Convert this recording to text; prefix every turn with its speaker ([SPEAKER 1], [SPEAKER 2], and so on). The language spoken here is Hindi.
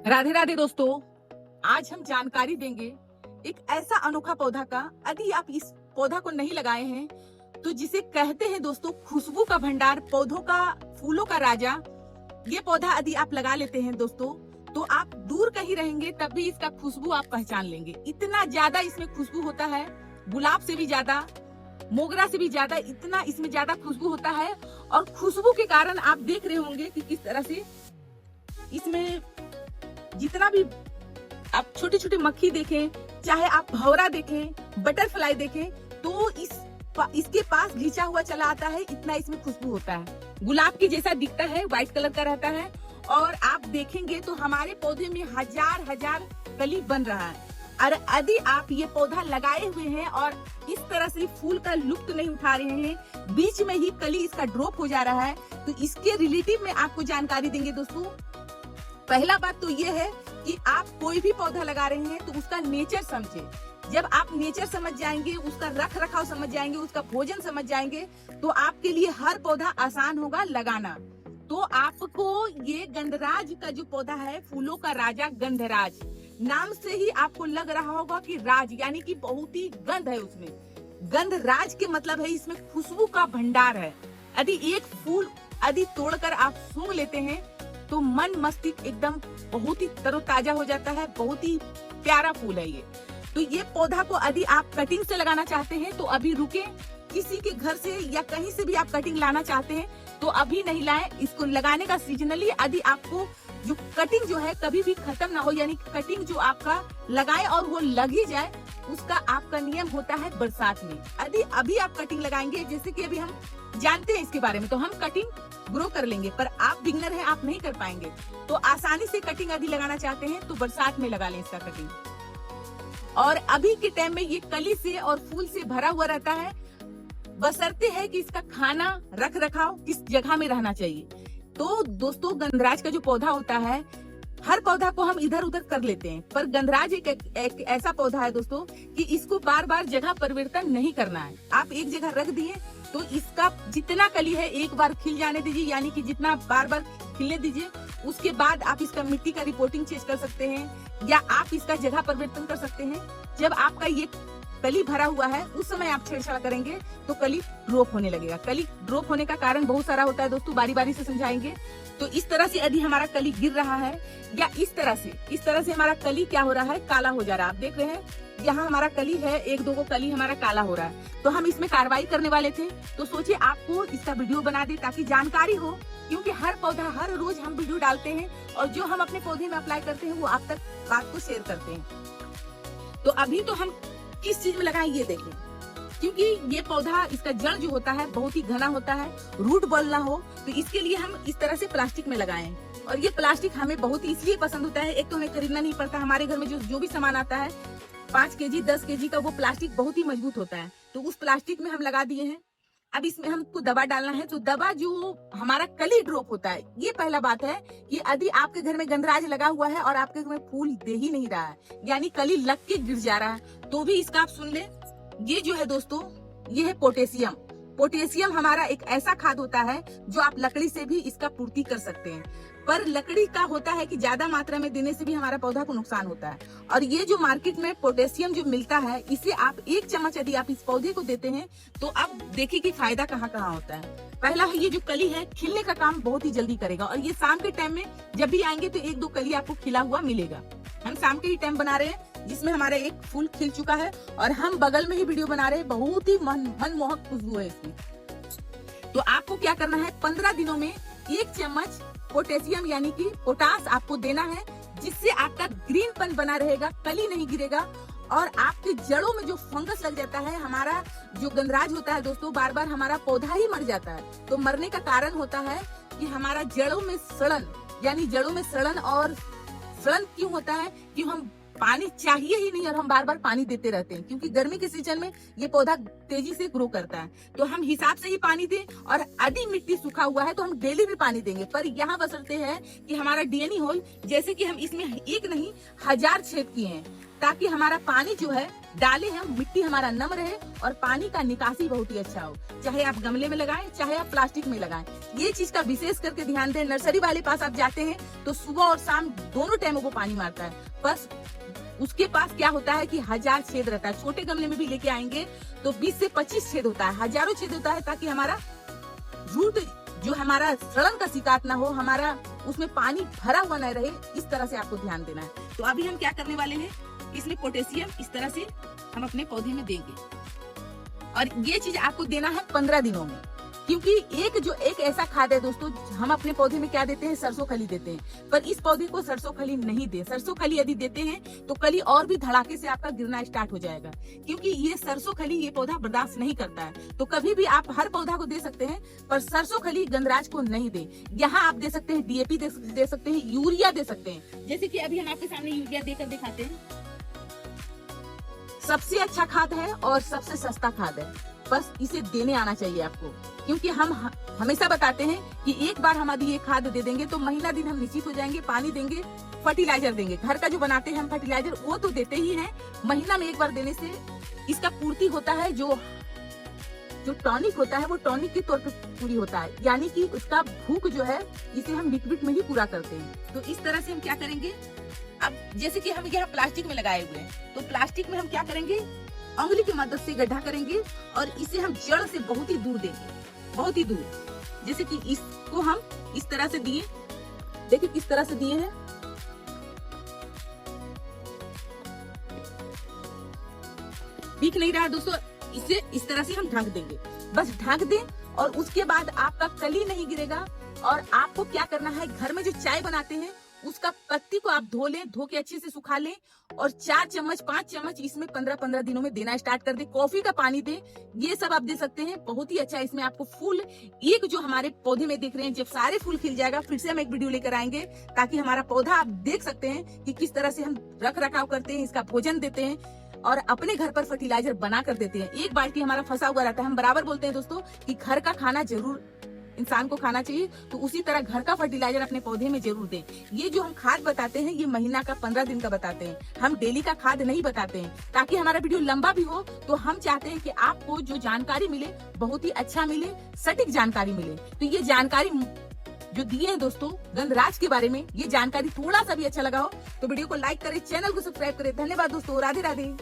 [SPEAKER 1] राधे राधे दोस्तों, आज हम जानकारी देंगे एक ऐसा अनोखा पौधा का। यदि आप इस पौधा को नहीं लगाए हैं तो जिसे कहते हैं दोस्तों खुशबू का भंडार, पौधों का, फूलों का राजा। ये पौधा यदि आप लगा लेते हैं दोस्तों तो आप दूर कहीं रहेंगे तब भी इसका खुशबू आप पहचान लेंगे। इतना ज्यादा इसमें खुशबू होता है, गुलाब से भी ज्यादा, मोगरा से भी ज्यादा, इतना इसमें ज्यादा खुशबू होता है। और खुशबू के कारण आप देख रहे होंगे कि किस तरह से इसमें जितना भी आप छोटे छोटे मक्खी देखें, चाहे आप भंवरा देखें, बटरफ्लाई देखें, तो इसके पास घिंचा हुआ चला आता है। इतना इसमें खुशबू होता है, गुलाब की जैसा दिखता है, व्हाइट कलर का रहता है। और आप देखेंगे तो हमारे पौधे में हजार हजार कली बन रहा है। और यदि आप ये पौधा लगाए हुए हैं और इस तरह से फूल का लुत्फ नहीं उठा रहे हैं, बीच में ही कली इसका ड्रॉप हो जा रहा है, तो इसके रिलेटिव में आपको जानकारी देंगे दोस्तों। पहला बात तो ये है कि आप कोई भी पौधा लगा रहे हैं तो उसका नेचर समझे। जब आप नेचर समझ जाएंगे, उसका रख रखाव समझ जाएंगे, उसका भोजन समझ जाएंगे, तो आपके लिए हर पौधा आसान होगा लगाना। तो आपको ये गंधराज का जो पौधा है, फूलों का राजा गंधराज, नाम से ही आपको लग रहा होगा कि राज यानी कि बहुत ही गंध है उसमें। गंधराज के मतलब है इसमें खुशबू का भंडार है। यदि एक फूल यदि तोड़कर आप सूंघ लेते हैं तो मन मस्तिष्क एकदम बहुत ही तरोताजा हो जाता है। बहुत ही प्यारा फूल है ये। तो ये पौधा को यदि आप कटिंग से लगाना चाहते हैं तो अभी रुके, किसी के घर से या कहीं से भी आप कटिंग लाना चाहते हैं तो अभी नहीं लाएं। इसको लगाने का सीजनली, यदि आपको जो कटिंग जो है कभी भी खत्म ना हो, यानी कटिंग जो आपका लगाए और वो लग ही जाए, उसका आपका नियम होता है बरसात में। यदि अभी आप कटिंग लगाएंगे, जैसे कि अभी हम जानते हैं इसके बारे में, तो हम कटिंग ग्रो कर लेंगे, पर आप बिगनर हैं, आप नहीं कर पाएंगे। तो आसानी से कटिंग यदि लगाना चाहते हैं तो बरसात में लगा लें इसका कटिंग। और अभी के टाइम में ये कली से और फूल से भरा हुआ रहता है, बशर्ते है कि इसका खाना, रख रखाव किस जगह में रहना चाहिए। तो दोस्तों गंधराज का जो पौधा होता है, हर पौधा को हम इधर उधर कर लेते हैं, पर गंधराज एक ऐसा पौधा है दोस्तों कि इसको बार बार जगह परिवर्तन नहीं करना है। आप एक जगह रख दिए तो इसका जितना कली है एक बार खिल जाने दीजिए, यानी कि जितना बार बार खिलने दीजिए। उसके बाद आप इसका मिट्टी का रिपोर्टिंग चेंज कर सकते हैं या आप इसका जगह परिवर्तन कर सकते हैं। जब आपका ये कली भरा हुआ है उस समय आप छेड़छाड़ करेंगे तो कली ड्रॉप होने लगेगा। कली ड्रॉप होने का कारण बहुत सारा होता है दोस्तों, बारी बारी से समझाएंगे। तो इस तरह से यदि हमारा कली गिर रहा है या इस तरह से हमारा कली क्या हो रहा है, काला हो जा रहा है। आप देख रहे हैं यहाँ हमारा कली है, एक दो को कली हमारा काला हो रहा है, तो हम इसमें कार्रवाई करने वाले थे। तो सोचिए आपको इसका वीडियो बना दे ताकि जानकारी हो, क्योंकि हर पौधा हर रोज हम वीडियो डालते हैं और जो हम अपने पौधे में अप्लाई करते हैं वो आप तक बात को शेयर करते हैं। तो अभी तो हम किस चीज में लगाएं ये देखें, क्योंकि ये पौधा, इसका जड़ जो होता है बहुत ही घना होता है, रूट बॉल ना हो, तो इसके लिए हम इस तरह से प्लास्टिक में लगाएं। और ये प्लास्टिक हमें बहुत इसलिए पसंद होता है, एक तो हमें खरीदना नहीं पड़ता। हमारे घर में जो भी सामान आता है 5 केजी 10 केजी का, वो प्लास्टिक बहुत ही मजबूत होता है, तो उस प्लास्टिक में हम लगा दिए हैं। अब इसमें हमको दवा डालना है, तो दवा जो हमारा कली ड्रॉप होता है, ये पहला बात है कि यदि आपके घर में गंधराज लगा हुआ है और आपके घर में फूल दे ही नहीं रहा है, यानी कली लग के गिर जा रहा है, तो भी इसका आप सुन ले। ये जो है दोस्तों, ये है पोटेशियम। पोटेशियम हमारा एक ऐसा खाद होता है जो आप लकड़ी से भी इसका पूर्ति कर सकते हैं, पर लकड़ी का होता है कि ज्यादा मात्रा में देने से भी हमारा पौधा को नुकसान होता है। और ये जो मार्केट में पोटेशियम जो मिलता है, इसे आप 1 चम्मच यदि आप इस पौधे को देते हैं तो अब देखिए कि फायदा कहाँ कहाँ होता है। पहला है, ये जो कली है खिलने का काम बहुत ही जल्दी करेगा, और ये शाम के टाइम में जब भी आएंगे तो 1-2 कली आपको खिला हुआ मिलेगा। हम शाम के ही टाइम बना रहे हैं जिसमें हमारा एक फूल खिल चुका है, और हम बगल में ही वीडियो बना रहे हैं, बहुत ही मनमोहक खुशबू है इसमें। तो आपको क्या करना है, 15 दिनों में 1 चम्मच पोटेशियम यानी कि पोटास आपको देना है, जिससे आपका ग्रीनपन बना रहेगा, कली नहीं गिरेगा। और आपके जड़ों में जो फंगस लग जाता है, हमारा जो गंधराज होता है दोस्तों, बार बार हमारा पौधा ही मर जाता है। तो मरने का कारण होता है कि हमारा जड़ों में सड़न, यानी जड़ों में सड़न। और सड़न क्यों होता है कि हम पानी चाहिए ही नहीं और हम बार बार पानी देते रहते हैं, क्योंकि गर्मी के सीजन में ये पौधा तेजी से ग्रो करता है, तो हम हिसाब से ही पानी दें। और यदि मिट्टी सूखा हुआ है तो हम डेली भी पानी देंगे, पर यहाँ बशर्ते है कि हमारा डीएनई होल, जैसे कि हम इसमें एक नहीं 1000 छेद किए हैं, ताकि हमारा पानी जो है डाले हम, मिट्टी हमारा नम रहे और पानी का निकासी बहुत ही अच्छा हो। चाहे आप गमले में लगाएं, चाहे आप प्लास्टिक में लगाएं, ये चीज का विशेष करके ध्यान दें। नर्सरी वाले पास आप जाते हैं तो सुबह और शाम दोनों टाइम वो पानी मारता है, बस उसके पास क्या होता है कि 1000 छेद रहता है। छोटे गमले में भी लेके आएंगे तो 20 से 25 छेद होता है, हजारों छेद होता है, ताकि हमारा रूट जो हमारा सड़न का शिकार ना हो, हमारा उसमें पानी भरा हुआ न रहे, इस तरह से आपको ध्यान देना है। तो अभी हम क्या करने वाले हैं, इसमें पोटेशियम इस तरह से हम अपने पौधे में देंगे और ये चीज आपको देना है 15 दिनों में, क्योंकि एक ऐसा खाद है दोस्तों, हम अपने पौधे में क्या देते हैं, सरसों खली देते हैं, पर इस पौधे को सरसों खली नहीं दे। सरसों खली यदि देते हैं तो कली और भी धड़ाके से आपका गिरना स्टार्ट हो जाएगा, क्योंकि ये सरसों खली ये पौधा बर्दाश्त नहीं करता है। तो कभी भी आप हर पौधा को दे सकते हैं, पर सरसों खली गंधराज को नहीं दे। यहाँ आप दे सकते हैं DAP दे सकते हैं, यूरिया दे सकते हैं, जैसे कि अभी हम आपके सामने यूरिया देकर दिखाते हैं। सबसे अच्छा खाद है और सबसे सस्ता खाद है, बस इसे देने आना चाहिए आपको, क्योंकि हम हमेशा बताते हैं कि एक बार हम यदि ये खाद दे देंगे तो महीना दिन हम निश्चित हो जाएंगे। पानी देंगे, फर्टिलाइजर देंगे, घर का जो बनाते हैं हम फर्टिलाइजर वो तो देते ही हैं। महीना में एक बार देने से इसका पूर्ति होता है, जो टॉनिक होता है वो टॉनिक के तौर पे पूरी होता है, यानी कि उसका भूख जो है इसे हम लिक्विड में ही पूरा करते हैं। तो इस तरह से हम क्या करेंगे, अब जैसे कि हम यहाँ प्लास्टिक में लगाए हुए हैं, तो प्लास्टिक में हम क्या करेंगे, उंगली की मदद से गड्ढा करेंगे और इसे हम जड़ से बहुत ही दूर देंगे, बहुत ही दूर। जैसे कि इसको हम इस तरह से दिए, देखिए किस तरह से दिए हैं, दिख नहीं रहा दोस्तों, इसे इस तरह से हम ढक देंगे, बस ढक दें और उसके बाद आपका कली नहीं गिरेगा। और आपको क्या करना है, घर में जो चाय बनाते हैं उसका पत्ती को आप धो लें, धो के अच्छे से सुखा लें और 4 चम्मच 5 चम्मच इसमें 15-15 दिनों में देना स्टार्ट कर दे। कॉफी का पानी दे, ये सब आप दे सकते हैं, बहुत ही अच्छा। इसमें आपको फूल एक जो हमारे पौधे में देख रहे हैं, जब सारे फूल खिल जाएगा फिर से हम एक वीडियो लेकर आएंगे, ताकि हमारा पौधा आप देख सकते हैं कि किस तरह से हम रख रखाव करते हैं, इसका भोजन देते हैं और अपने घर पर फर्टिलाइजर बना कर देते हैं। एक बाल्टी हमारा फंसा हुआ रहता है। हम बराबर बोलते हैं दोस्तों कि घर का खाना जरूर इंसान को खाना चाहिए, तो उसी तरह घर का फर्टिलाइजर अपने पौधे में जरूर दें। ये जो हम खाद बताते हैं ये महीना का 15 दिन का बताते हैं, हम डेली का खाद नहीं बताते हैं, ताकि हमारा वीडियो लंबा भी हो। तो हम चाहते हैं कि आपको जो जानकारी मिले बहुत ही अच्छा मिले, सटीक जानकारी मिले। तो ये जानकारी जो दिए हैं दोस्तों गंधराज के बारे में, ये जानकारी थोड़ा सा भी अच्छा लगा हो तो वीडियो को लाइक करें, चैनल को सब्सक्राइब करें। धन्यवाद दोस्तों, राधे राधे।